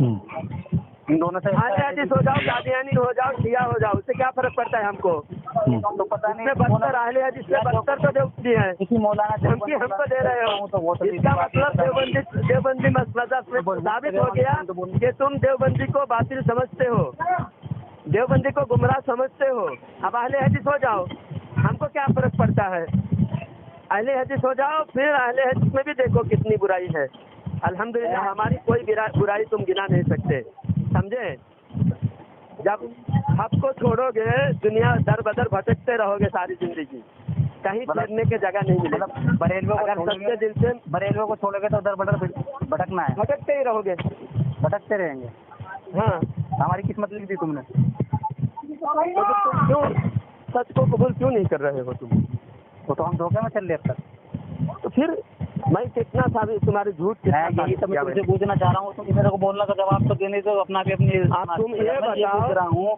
इन दोनों से
अहले हदीस हो जाओ, कादियानी हो जाओ, शिया हो जाओ, उससे क्या फर्क पड़ता है हमको?
तो पता नहीं
बदतर अहले हदीस से बदतर तो देवबंदी है।
किसी मौलाना
धमकी हमको दे रहे हो। इसका मतलब देवबंदी मसलक में साबित हो गया कि तुम देवबंदी को बातिल समझते हो, देवबंदी को गुमराह समझते हो। अब अहले हदीस हो जाओ, हमको क्या फर्क पड़ता है? अहले हदीस हो जाओ, फिर अहले हदीस में भी देखो कितनी बुराई है। अल्हम्दुलिल्लाह हमारी कोई बुराई तुम गिना नहीं सकते, समझे? जब हक को छोड़ोगे दुनिया दर बदर भटकते रहोगे सारी जिंदगी, कहीं ठहरने की जगह नहीं मिलेगी।
बरेलवियों को छोड़ोगे तो दर बदर भटकना है,
भटकते ही रहोगे,
भटकते रहेंगे।
हाँ,
हमारी किस्मत लिख दी तुमने।
तो तुम क्यों सच को कबूल क्यों नहीं कर रहे हो तुम?
तो हम धोखे में चल रहे अब तक।
तो फिर मैं कितना साबित तुम्हारे झूठ कितना
यही तो मैं तुमसे पूछना चाह रहा हूँ। तुम मेरे को बोलना का जवाब तो देने दो अपना भी अपनी।
तुम ये बताओ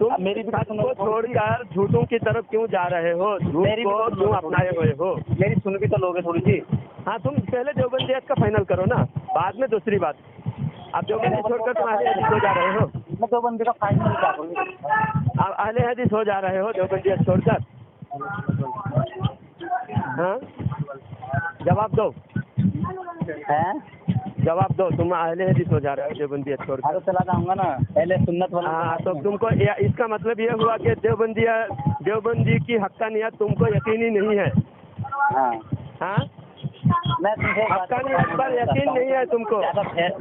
तुम मेरी बात को छोड़कर झूठों की तरफ क्यों जा रहे हो? झूठ को क्यों अपनाए हुए हो?
मेरी सुन भी तो लोगे थोड़ी सी।
हाँ, तुम पहले देवबंदियत का फाइनल करो ना, बाद में दूसरी बात। आप देवबंदी छोड़कर तुम अहले हदीस हो जा रहे हो।
मैं देवबंदी का फाइनल क्या करूँ?
आप अहले हदीस हो जा रहे हो देवबंदियत छोड़कर। हाँ, जवाब दो, जवाब दो। तुम अहले हदीस हो जा रहे हो देवबंदियत छोड़कर।
तो चला जाऊंगा ना अहले सुन्नत वाला।
हाँ, तो तुमको इसका मतलब ये हुआ कि देवबंदी की हक्कानियत तुमको यकीनी नहीं है। हाँ, हक्कानियत पर यकीन नहीं है तुमको।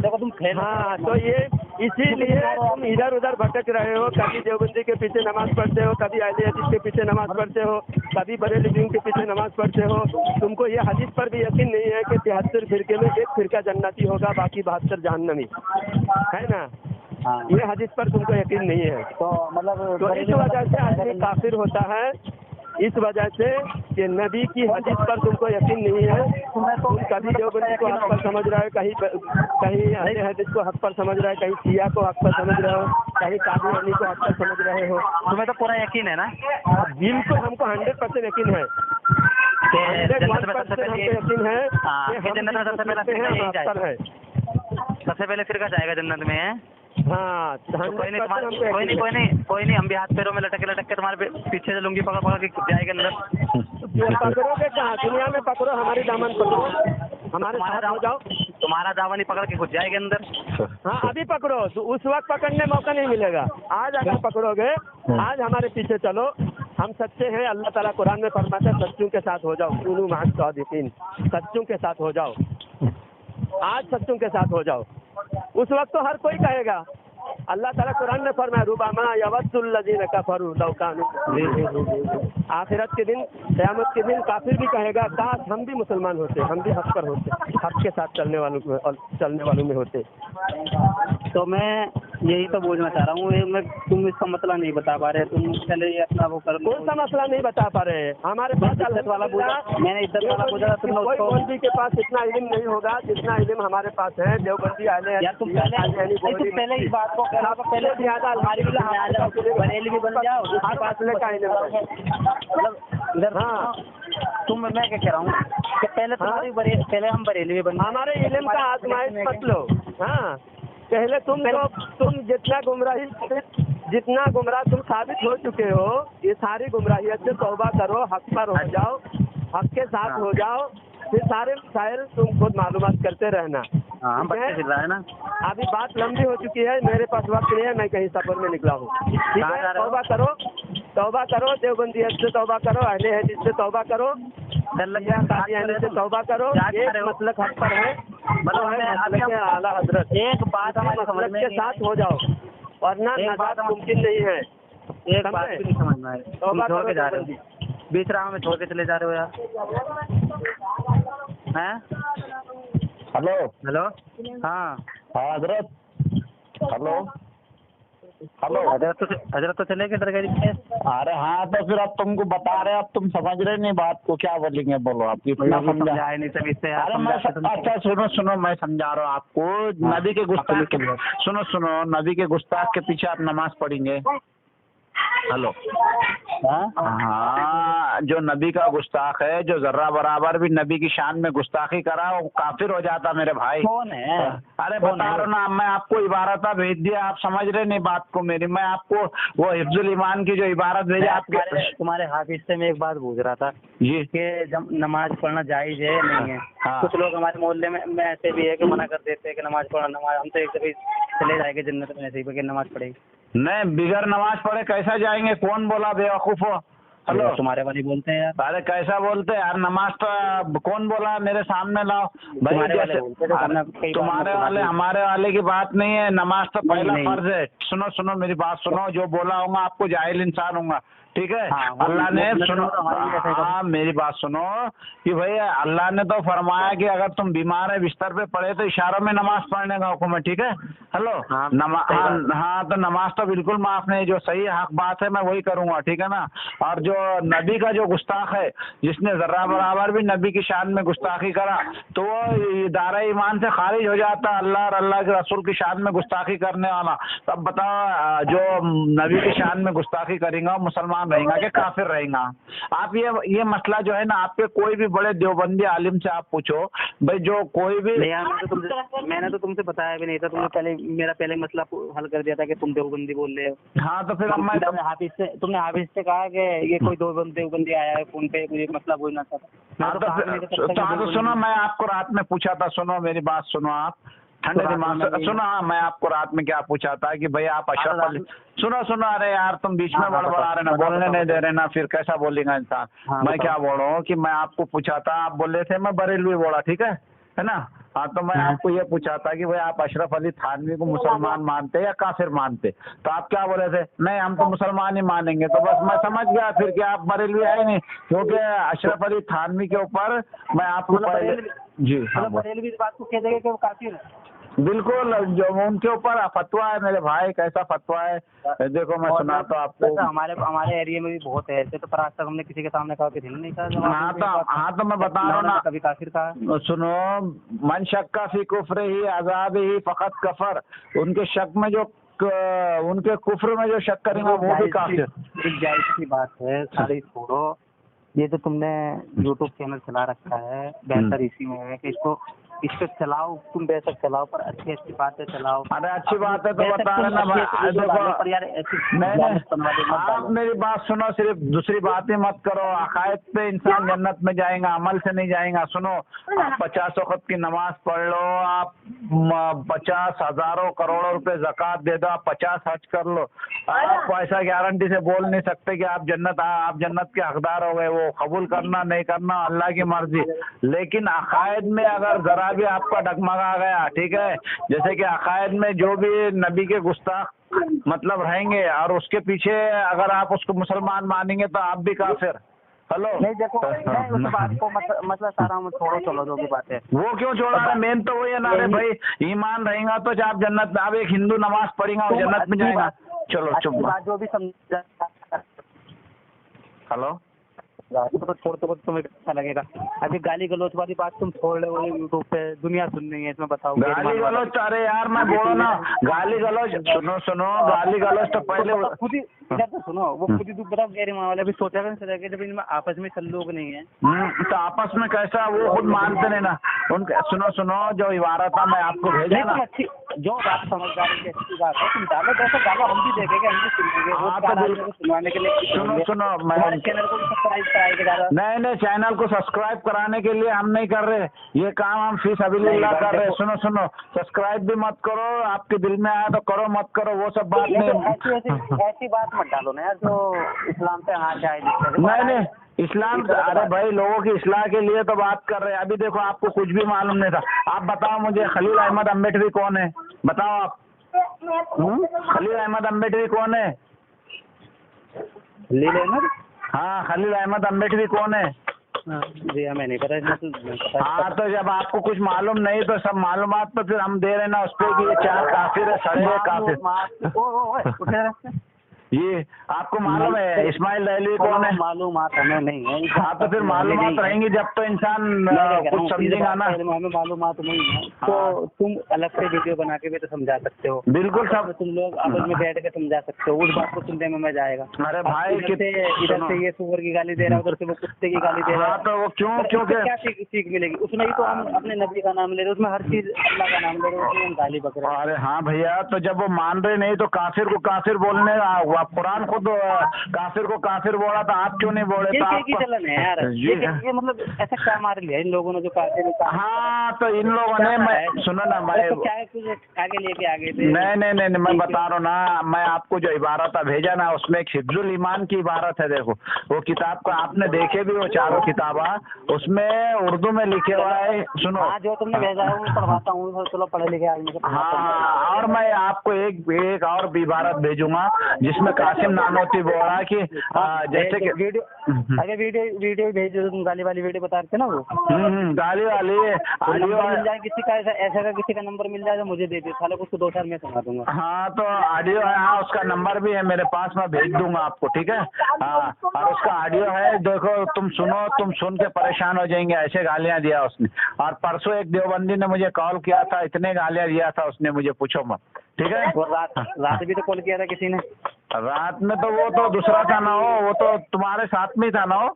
देखो तुम
हाँ, तो ये इसीलिए तुम इधर उधर भटक रहे हो। कभी देवबंदी के पीछे नमाज पढ़ते हो, कभी अहले हदीस के पीछे नमाज पढ़ते हो, कभी बरेलवी के पीछे नमाज पढ़ते हो। तुमको ये हदीस पर भी यकीन नहीं है कि 73 फिरके में एक फिरका जन्नती होगा, बाकी 72 जहन्नमी है ना। ये हदीस पर तुमको यकीन नहीं है।
तो मतलब
तो इस वजह से आदमी काफिर होता है इस वजह से कि नबी की हदीस पर तुमको यकीन नहीं है, तुम कभी देवबंदी को हक पर समझ रहे हो, कहीं अहले हदीस को हक पर समझ रहे हो, कहीं शिया को हक पर समझ रहे हो, कहीं कादियानी को हक पर समझ रहे हो।
तुम्हें तो पूरा यकीन है ना?
बिल्कुल, हमको 100% यकीन है, 100% हमको यकीन है कि
जन्नत में सबसे पहले
है।
सबसे पहले फिर का जाएगा जन्नत में है।
हाँ,
कोई नहीं, हम भी हाथ पैरों में लटक के तुम्हारे पीछे से लुंगी पकड़ के जाएगा अंदर।
पकड़ोगे कहाँ? दुनिया में पकड़ो, हमारी दामन पकड़ो, हमारे साथ हो जाओ।
तुम्हारा दामन ही पकड़ के घुस जाएगा अंदर।
हाँ, अभी पकड़ो, तो उस वक्त पकड़ने मौका नहीं मिलेगा। आज अगर पकड़ोगे, आज हमारे पीछे चलो, हम सच्चे हैं। अल्लाह ताला कुरान में फरमाता है सच्चों के साथ हो जाओ, कुनू मअस सादिकीन, सच्चों के साथ हो जाओ। आज सच्चों के साथ हो जाओ। उस वक्त तो हर कोई कहेगा, अल्लाह ताला कुरान में फरमाया रुबमा यवद्दुल लज़ीना कफरू लौ कानू। आखिरत के दिन, क़यामत के दिन काफिर भी कहेगा काश हम भी मुसलमान होते, हम भी हक पर होते, हक के साथ चलने वालों में होते।
तो मैं यही तो बोलना चाह रहा हूँ, तुम इसका मसला नहीं बता पा रहे, तुम पहले ये अपना वो कर।
कौन सा मसला नहीं बता पा रहे? हमारे पास
इज्जत वाला बोला, मैंने इज्जत वाला बोला।
कोई मौलवी के पास इतना इल्म नहीं होगा जितना इल्म हमारे पास है। देवबंदी
पहले इस बात को पहले ज्यादा हमारी बरेली भी बन जाओ,
हर मसले का इल्म है।
मतलब इधर। हाँ, मैं क्या कह रहा हूँ कि पहले हम बरेली भी बन।
हमारे इल्म का आजमाइश मत लो। हाँ, पहले तुम जितना गुमराह तुम साबित हो चुके हो, ये सारी गुमराहियत से तौबा करो, हक पर हो जाओ, हक के साथ हो जाओ, फिर सारे मसाइल तुम खुद मालूमात करते रहना।
हाँ, बच्चे सिखा है ना।
अभी बात लंबी हो चुकी है, मेरे पास वक्त नहीं है, मैं कहीं सफर में निकला हूँ। ठीक है, तौबा करो, देवबंदियत से तौबा करो, अहले हदीस से तौबा करो, कादियानी से तौबा करो। एक मसलक हक पर है, मतलब आला हजरत।
एक बात हमारे
मसलक के साथ हो जाओ, वरना नजात मुमकिन नहीं है।
एक बात भी नहीं समझना है, तुम छोड़ के जा रहे हो, बीच राह में छोड़ के चले जा रहे हो यार। हैं? हेलो। हाँ
हजरत। हेलो।
हजरत तो चले गए दरगाह में।
अरे हाँ, तो फिर अब तुमको बता रहे, अब तुम समझ रहे नहीं बात को, क्या बोलेंगे बोलो। आप इतना
समझाए नहीं तभी से।
अरे मैं अच्छा सुनो, मैं समझा रहा हूँ आपको। नबी के गुस्ताख के, सुनो, नबी के गुस्ताख के पीछे आप नमाज पढ़ेंगे। हेलो। हाँ, जो नबी का गुस्ताख है, जो जर्रा बराबर भी नबी की शान में गुस्ताखी करा, वो काफिर हो जाता मेरे भाई।
कौन है?
अरे बता रहा ना, मैं आपको इबारत भेज दिया, आप समझ रहे नहीं बात को मेरी। मैं आपको वो हिफ्जुल ईमान की जो इबारत भेजा आपके,
तुम्हारे हाफिज से मैं एक बात पूछ रहा था
जी
कि जब नमाज पढ़ना जायज है नहीं है।
हाँ।
कुछ लोग हमारे मोहल्ले में ऐसे भी है कि मना कर देते हैं कि नमाज पढ़ना, हम तो एक दफे चले जाएंगे जन्नत में, ऐसे ही बगैर नमाज पढ़ेगी।
नहीं, बिगर नमाज पढ़े कैसा जाएंगे? कौन बोला बेवकूफ हो? हेलो,
तुम्हारे वाले बोलते हैं यार।
अरे कैसा बोलते हैं यार? नमाज तो कौन बोला? मेरे सामने लाओ भाई। तुम्हारे वाले हमारे वाले की बात नहीं है, नमाज तो पहला फर्ज है। सुनो मेरी बात सुनो, जो बोला होगा आपको जाहिल इंसान होगा, ठीक है? अल्लाह ने सुनो, हाँ मेरी बात सुनो कि भाई अल्लाह ने तो फरमाया कि अगर तुम बीमार है, बिस्तर पे पड़े तो इशारों में नमाज पढ़ने का हुक्म है, ठीक है? हेलो। हाँ, तो नमाज तो बिल्कुल माफ नहीं, जो सही हक बात है मैं वही करूंगा, ठीक है ना? और जो नबी का जो गुस्ताख है, जिसने जर्रा बराबर भी नबी की शान में गुस्ताखी करा, तो वो दायरा ईमान से खारिज हो जाता। अल्लाह और अल्लाह के रसूल की शान में गुस्ताखी करने वाला। तब बताओ, जो नबी की शान में गुस्ताखी करेगा वो मुसलमान रहेगा कि काफिर रहेगा? आप ये मसला जो है ना, आपके कोई भी बड़े देवबंदी आलिम से आप पूछो भाई, जो कोई भी।
मैंने तो तुमसे बताया भी नहीं था, तुमने मेरा पहले मसला हल कर दिया था कि तुम देवबंदी बोल रहे हो।
हाँ, तो फिर
तुमने हाफिज से कहा कि ये कोई देवबंदी आया है फोन पे, मुझे मसला बोलना था।
तो सुनो, मैं आपको रात में पूछा था, सुनो मेरी बात सुनो, आप ठंडे दिमाग से सुनो। हाँ, मैं आपको रात में क्या पूछा था कि भाई आप अशरफ अली, सुनो अरे यार तुम बीच में बड़बड़ा रहे ना, बोलने नहीं दे रहे ना, फिर कैसा बोलेगा इंसान? मैं क्या बोल रहा हूँ कि मैं आपको पूछा था, आप बोले थे मैं बरेलवी बोला, ठीक है ना? हाँ, तो मैं आपको ये पूछा था कि भाई आप अशरफ अली थानवी को मुसलमान मानते या काफिर मानते? तो आप क्या बोले थे? नहीं, हम तो मुसलमान ही मानेंगे। तो बस मैं समझ गया फिर कि आप बरेलवी है नहीं, क्योंकि अशरफ अली थानवी के ऊपर मैं आपको जी
बरेलवी बात को कह देंगे कि वो काफिर है।
बिल्कुल, जो उनके ऊपर फतवा है मेरे भाई, कैसा फतवा है देखो, मैं सुना तो आपको।
हमारे एरिया में भी बहुत है ऐसे, तो पर आज तक हमने किसी के सामने कहा कि नहीं कहा।
हाँ तो मैं बता रहा हूँ ना,
कभी काफिर कहा।
सुनो, मन शक्का फी कुफ्र ही आजाद ही फकत कफर, उनके शक में जो उनके कुफ्र में जो शक करेंगे वो भी काफिर।
एक जायज की बात है, सारी छोड़ो। ये तो तुमने यूट्यूब चैनल चला रखा है, बेहतर इसी में है कि इस पे चलाओ, तुम बेशक चलाओ, पर अच्छी अच्छी बातें चलाओ।
अरे अच्छी बात है तो बता रहे ना भाई, देखो
पर यार
आप मेरी बात सुनो, सिर्फ दूसरी बातें मत करो। अकायद पे इंसान जन्नत में जाएगा, अमल से नहीं जाएगा। सुनो, आप 50 वक्त की नमाज पढ़ लो, आप 50 हजारों करोड़ों रुपए ज़कात दे दो, आप 50 हज कर लो, आप ऐसा गारंटी से बोल नहीं सकते कि आप जन्नत के हकदार हो गए। वो कबूल करना नहीं करना अल्लाह की मर्जी। लेकिन अकायद में अगर जरा भी आपका डगमगा गया, ठीक है, जैसे कि अकायद में जो भी नबी के गुस्ताख मतलब रहेंगे और उसके पीछे अगर आप उसको मुसलमान मानेंगे तो आप भी काफिर। हेलो,
नहीं देखो, मैं उस बात को मतलब सारा में छोड़ो, चलो जो भी बात है
वो क्यों छोड़ा है, मेन तो वही है ना। अरे भाई, ईमान रहेगा तो आप जन्नत में, आप एक हिंदू नमाज पढ़ेगा और जन्नत में जाएगा। चलो चुप
बात जो भी समझा।
हेलो,
तो छोड़ते वक्त तुम्हें अच्छा लगेगा। अभी गाली गलौज वाली बात तुम छोड़ रहे हो यूट्यूब पे, दुनिया सुन रही है, इसमें बताओ।
गाली गलौज, अरे यार मैं बोलो ना, गाली गलौज, सुनो गाली गलौज तो पहले
खुद ही तो सुनो, वो खुद ही बड़ा गैर ईमान वाले भी सोचा जब इनमें आपस में सल्लूक नहीं है।
तो आपस में कैसा, वो खुद मानते नहीं ना उनके। सुनो जो इबारत था मैं आपको भेजा ना,
अच्छी जो बात समझदारी की अच्छी बात है, तुम डालो, जैसे डालो, हम भी देखेंगे, हम भी सुनेंगे। सुनवाने के लिए
सुनो मैं
चैनल को सब्सक्राइब कराएंगे।
नहीं, चैनल को सब्सक्राइब कराने के लिए हम नहीं कर रहे, ये काम हम फी सबिलिल्लाह कर रहे। सुनो सब्सक्राइब भी मत करो, आपके दिल में आया तो करो, मत करो, वो सब बात नहीं।
ऐसी बात मत डालो ना यार, जो इस्लाम पे हाथ जाए।
नहीं, इस्लाम, अरे भाई लोगों की इस्लाह के लिए तो बात कर रहे हैं। अभी देखो, आपको कुछ भी मालूम नहीं था। आप बताओ मुझे, खलील अहमद अम्बेडकरी कौन है, बताओ आप। खलील अहमद अम्बेडकरी कौन है?
खलील अहमद,
हाँ, खलील अहमद अम्बेडकरी कौन है?
जी हमें नहीं पता।
हाँ, तो जब आपको कुछ मालूम नहीं तो सब मालूमात तो फिर हम दे रहे ना उस पर कि ये 4 काफिर है, सड़े हुए काफिर। ये आपको मालूम है इस्माइल दहलवी कौन है?
मालूमात हमें नहीं है।
हाँ, तो फिर मालूमात रहेंगी जब तो इंसान कुछ समझेगा ना।
हमें मालूमात नहीं है तो तुम अलग से वीडियो बना के भी तो समझा सकते हो।
बिल्कुल, सब
तुम लोग आपस में बैठ के समझा सकते हो, उस बात को सुनने में मजा आएगा।
अरे भाई,
इधर से ये सुअर की गाली दे रहा है, उधर से वो कुत्ते की गाली दे रहा है,
तो वो क्यों
क्या सीख मिलेगी उसमें? ही तो हम अपने नबी का नाम ले रहे, उसमें हर चीज अल्लाह का नाम ले रहे, उसमें हम गाली बक रहे हैं।
अरे हाँ भैया, तो जब वो मान रहे नहीं तो काफिर को काफिर बोलने, कुरान खुद काफिर को काफिर बोला था, आप क्यों नहीं बोले?
ये चलन है यार, ये मतलब ऐसा क्या मार लिया इन लोगों ने जो काफिर।
हाँ, तो इन लोगों ने, मैं सुनो ना, मैं
आगे लेके आगे
नहीं, मैं बता रहा हूँ ना, मैं आपको जो इबारत भेजा ना, उसमें एक हिफ्जुल ईमान की इबारत है। देखो, वो किताब को आपने देखे भी, वो चारों किताबा उसमें उर्दू में लिखे हुआ है। सुनो,
जो तुमने भेजा है वो पढ़वाता हूँ, चलो पढ़े लिखे आदमी।
हाँ, और मैं आपको एक और भी इबारत भेजूंगा जिसमें कासिम नानोती बोल रहा कि जैसे कि
वीडियो भेज दो, तुम गाली वाली वीडियो बता रहे थे ना, वो
गाली वाली ऑडियो
मिल जाए किसी का, ऐसा का किसी का नंबर मिल जाए तो मुझे दे दो, साले उसको 2 साल में सुना दूंगा।
हाँ, तो ऑडियो है, हाँ, उसका नंबर भी है मेरे पास, मैं भेज दूंगा आपको, ठीक है। हाँ, और उसका ऑडियो है, देखो, तुम सुनो, तुम सुन के परेशान हो जाएंगे, ऐसे गालियां दिया उसने। और परसों एक देवबंदी ने मुझे कॉल किया था, इतने गालियां दिया था उसने मुझे, पूछो मत, ठीक है।
रात भी तो कॉल किया था किसी ने।
रात में तो वो तो दूसरा था ना, वो तो तुम्हारे साथ में ही था ना। वो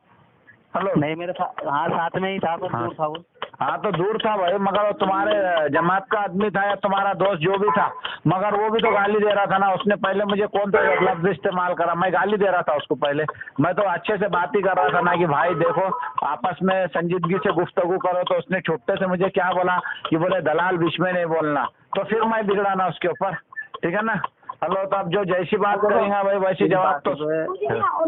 हेलो,
नहीं मेरे साथ, हाँ साथ में ही था, पर दूर था वो।
हाँ, तो दूर था भाई, मगर वो तुम्हारे जमात का आदमी था या तुम्हारा दोस्त जो भी था, मगर वो भी तो गाली दे रहा था ना। उसने पहले मुझे कौन सा लफ्ज इस्तेमाल करा, मैं गाली दे रहा था उसको पहले। मैं तो अच्छे से बात ही कर रहा था ना कि भाई देखो, आपस में संजीदगी से गुफ्तगू करो। तो उसने छोटे से मुझे क्या बोला कि बोले दलाल बीच में नहीं बोलना, तो फिर मैं बिगड़ा ना उसके ऊपर, ठीक है ना। हेलो, तो अब जो जैसी बात करेंगे भाई वैसी जवाब तो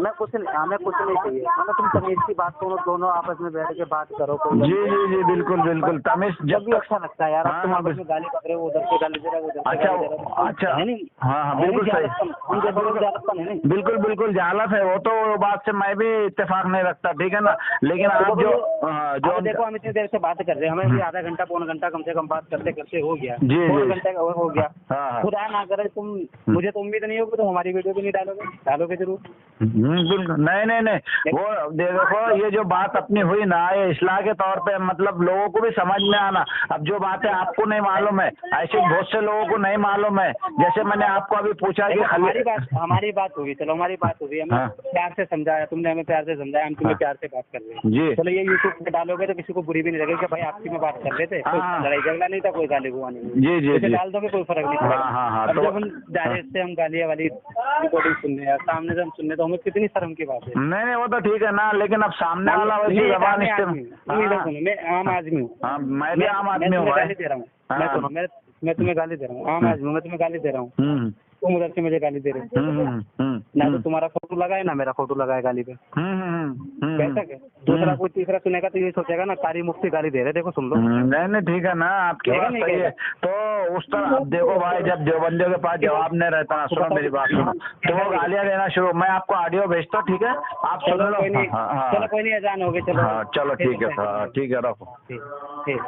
मैं कुछ नहीं, हमें कुछ नहीं चाहिए, मतलब तुम तमीज की बात करो, दोनों आपस में बैठ के बात करो।
जी जी जी बिल्कुल बिल्कुल, तमीज
जब भी अच्छा लगता है यार।
हाँ,
अब तुम आपस में गाली कर रहे हो, उधर से गाली दे रहे हो, उधर से गाली दे रहे हो।
अच्छा
है नहीं?
हाँ हाँ बिल्कुल सही,
जालपन है नहीं?
बिल्कुल बिल्कुल जालत है वो, तो वो बात से मैं भी इत्तेफाक नहीं रखता, ठीक है ना। लेकिन आप जो
अब देखो, हम इतनी देर से बात कर रहे हैं, हमें भी आधा घंटा पौना घंटा कम से कम बात करते करते हो गया,
जी,
पौना
जी।
घंटे का हो गया।
हाँ।
खुदा ना करे तुम, मुझे तो उम्मीद नहीं होगी तो हमारी वीडियो भी नहीं डालोगे। डालोगे जरूर।
बिल्कुल नहीं वो देखो, ये जो बात अपनी हुई ना, ये इस्लाह के तौर पे मतलब लोगों को भी समझ में आना। अब जो बात है आपको नहीं मालूम है, ऐसे बहुत से लोगों को नहीं मालूम है। जैसे मैंने आपको अभी पूछा कि
हमारी बात होगी, चलो हमारी बात होगी, हमें
हाँ।
प्यार से समझाया, तुमने हमें प्यार से समझाया, हम तुम्हें प्यार से बात कर रहे हैं।
जी
चलो ये यूट्यूब पे डालोगे तो किसी को बुरी भी नहीं लगेगी कि भाई आपसी में बात कर रहे थे, कोई
हाँ।
लड़ाई झगड़ा नहीं था, कोई गाली गुआ नहीं हुई।
जी जी
इसे
जी
डाल दोगे कोई फर्क नहीं
हाँ
पड़ेगा।
हाँ हाँ,
अब
तो
जब हम डायरेक्ट से हम गालियाँ वाली रिकॉर्डिंग सुनने हैं, सामने से हम सुनने, तो हमें कितनी शर्म की बात है।
नहीं वो तो ठीक है ना, लेकिन अब सामने वाला वैसी
मैं
जबान
मैं आम आदमी हूँ।
हाँ, मैं भी आम आदमी हूँ
मैं
भाई।
गाली दे रहा हूँ,
हाँ।
मैं तुम्हें गाली दे रहा हूँ, आम आदमी हूँ, मैं तुम्हें गाली दे रहा हूँ, तुम उधर से मुझे गाली दे रहे हो। ना तो तुम्हारा फोटो लगा है, ना मेरा फोटो लगा है गाली पे। कैसा है? दूसरा कोई तीसरा सुनेगा तो ये सोचेगा ना कारी मुफ्ती गाली दे रहे, देखो सुन लो।
नहीं ठीक है ना, आपकी बात सही है। तो उस तरह अब देखो भाई, जब देवबंदियों के पास जवाब नहीं रहता ना, सुनो मेरी बात सुनो, तो वो गालियाँ देना शुरू, मैं आपको ऑडियो भेजता हूँ, ठीक है, आप सुन लो।
चलो कोई नहीं, अजान हो गई, चलो।
हाँ चलो ठीक है, हाँ ठीक है, रखो।
ठीक।